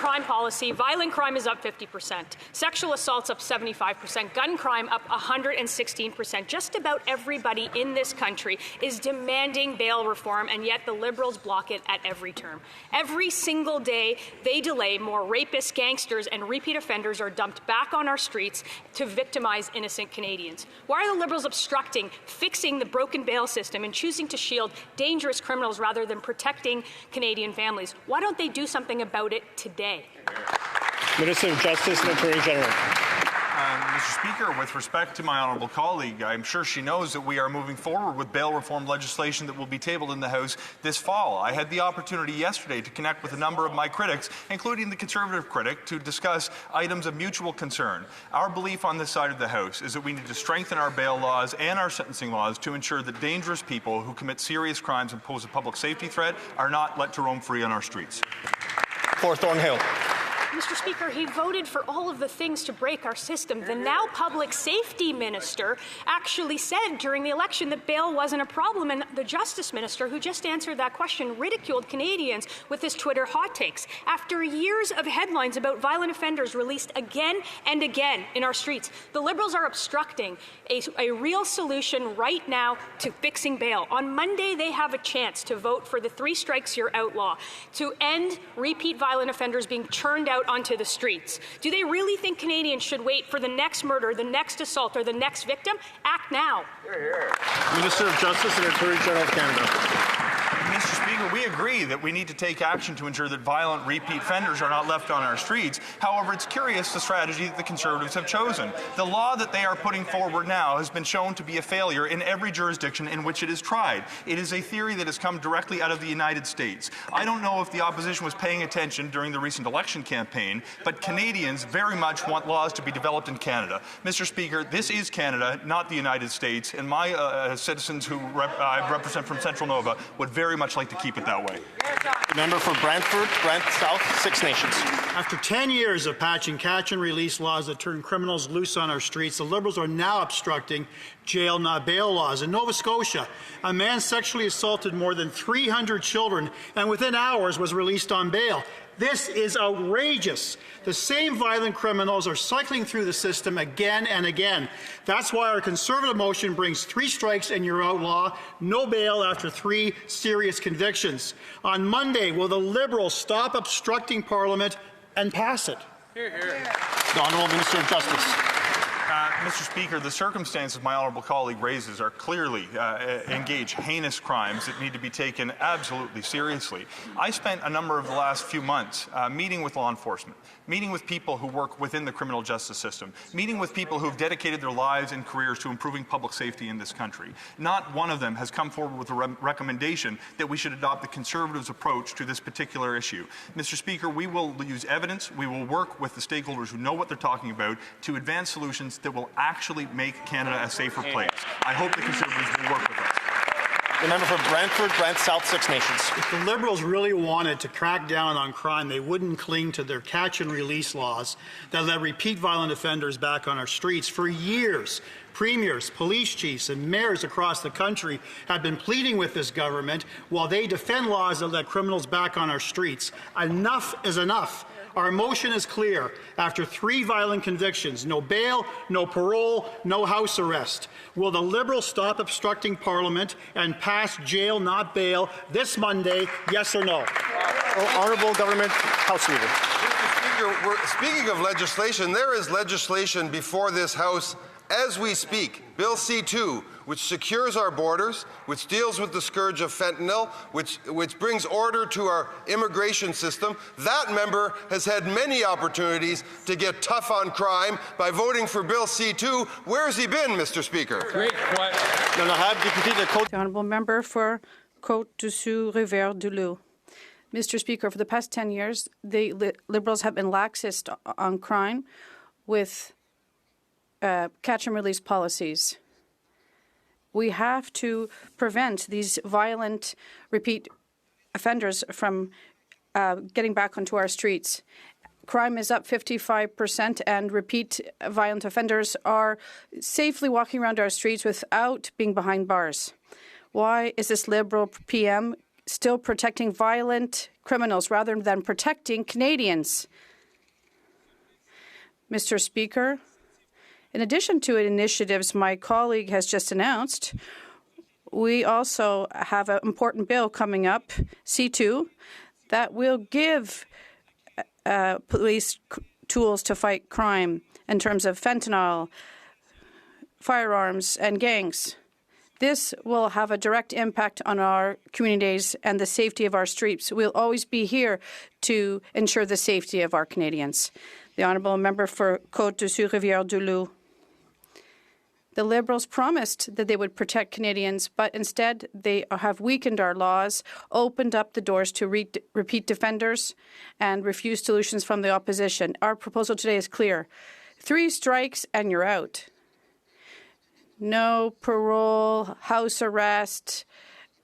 crime policy, violent crime is up 50%, sexual assaults up 75%, gun crime up 116%. Just about everybody in this country is demanding bail reform, and yet the Liberals block it at every turn. Every single day they delay, more rapists, gangsters, and repeat offenders are dumped back on our streets to victimize innocent Canadians. Why are the Liberals obstructing, fixing the broken bail system, and choosing to shield dangerous criminals rather than protecting Canadian families? Why don't they do something about it today? Minister of Justice and Attorney General. Mr. Speaker, with respect to my honourable colleague, I'm sure she knows that we are moving forward with bail reform legislation that will be tabled in the House this fall. I had the opportunity yesterday to connect with a number of my critics, including the Conservative critic, to discuss items of mutual concern. Our belief on this side of the House is that we need to strengthen our bail laws and our sentencing laws to ensure that dangerous people who commit serious crimes and pose a public safety threat are not let to roam free on our streets. For Thornhill. Mr. Speaker, he voted for all of the things to break our system. The now public safety minister actually said during the election that bail wasn't a problem, and the justice minister, who just answered that question, ridiculed Canadians with his Twitter hot takes. After years of headlines about violent offenders released again and again in our streets, the Liberals are obstructing a real solution right now to fixing bail. On Monday, they have a chance to vote for the 3 strikes you're outlaw, to end repeat violent offenders being churned out onto the streets. Do they really think Canadians should wait for the next murder, the next assault, or the next victim? Act now. Minister of Justice and Attorney General of Canada. Mr. Speaker, we agree that we need to take action to ensure that violent repeat offenders are not left on our streets. However, it's curious the strategy that the Conservatives have chosen. The law that they are putting forward now has been shown to be a failure in every jurisdiction in which it is tried. It is a theory that has come directly out of the United States. I don't know if the opposition was paying attention during the recent election campaign, but Canadians very much want laws to be developed in Canada. Mr. Speaker, this is Canada, not the United States, and my citizens who I represent from Central Nova would very much like to keep it that way. The member for Brantford, Brant South, Six Nations. After 10 years of patching catch and release laws that turn criminals loose on our streets, the Liberals are now obstructing jail not bail laws. In Nova Scotia, a man sexually assaulted more than 300 children and within hours was released on bail. This is outrageous. The same violent criminals are cycling through the system again and again. That's why our Conservative motion brings 3 strikes and you're outlaw, no bail after 3 serious convictions. On Monday, will the Liberals stop obstructing Parliament and pass it? Hear, hear. The Honourable Minister of Justice. Mr. Speaker, the circumstances my honourable colleague raises are clearly engage heinous crimes that need to be taken absolutely seriously. I spent a number of the last few months meeting with law enforcement, meeting with people who work within the criminal justice system, meeting with people who have dedicated their lives and careers to improving public safety in this country. Not one of them has come forward with a recommendation that we should adopt the Conservatives' approach to this particular issue. Mr. Speaker, we will use evidence, we will work with the stakeholders who know what they're talking about to advance solutions that will actually make Canada a safer place. I hope the Conservatives will work with us. The member for Brantford, Brant South, Six Nations. If the Liberals really wanted to crack down on crime, they wouldn't cling to their catch and release laws that let repeat violent offenders back on our streets. For years, premiers, police chiefs, and mayors across the country have been pleading with this government while they defend laws that let criminals back on our streets. Enough is enough. Our motion is clear. After 3 violent convictions, no bail, no parole, no house arrest. Will the Liberals stop obstructing Parliament and pass jail, not bail, this Monday, yes or no? Honourable Government House Leader. Mr. Speaker, speaking of legislation, there is legislation before this House as we speak. Bill C-2, which secures our borders, which deals with the scourge of fentanyl, which brings order to our immigration system. That member has had many opportunities to get tough on crime by voting for Bill C-2. Where's he been, Mr. Speaker? Great. The Honourable Member for Côte-du-Sud-Rivière-du-Loup. Mr. Speaker, for the past 10 years, the Liberals have been laxist on crime with catch and release policies. We have to prevent these violent repeat offenders from getting back onto our streets. Crime is up 55% and repeat violent offenders are safely walking around our streets without being behind bars. Why is this Liberal PM still protecting violent criminals rather than protecting Canadians. Mr. Speaker, in addition to initiatives my colleague has just announced, we also have an important bill coming up, C2, that will give police tools to fight crime in terms of fentanyl, firearms, and gangs. This will have a direct impact on our communities and the safety of our streets. We'll always be here to ensure the safety of our Canadians. The Honourable Member for Côte-de-Sur-Rivière-du-Loup. The Liberals promised that they would protect Canadians, but instead they have weakened our laws, opened up the doors to repeat offenders, and refused solutions from the opposition. Our proposal today is clear. 3 strikes and you're out. No parole, house arrest,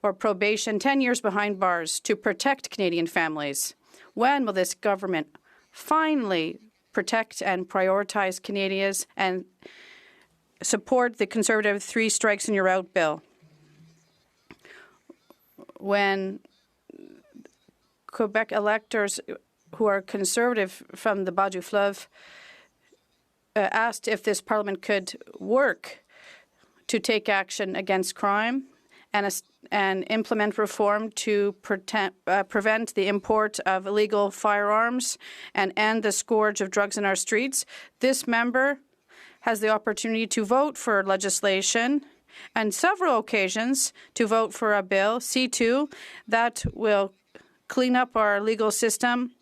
or probation, 10 years behind bars to protect Canadian families. When will this government finally protect and prioritize Canadians and support the Conservative 3 strikes and you're out bill? When Quebec electors who are Conservative from the Bas du Fleuve asked if this Parliament could work to take action against crime and implement reform to prevent the import of illegal firearms and end the scourge of drugs in our streets, this member has the opportunity to vote for legislation and several occasions to vote for a bill, C2, that will clean up our legal system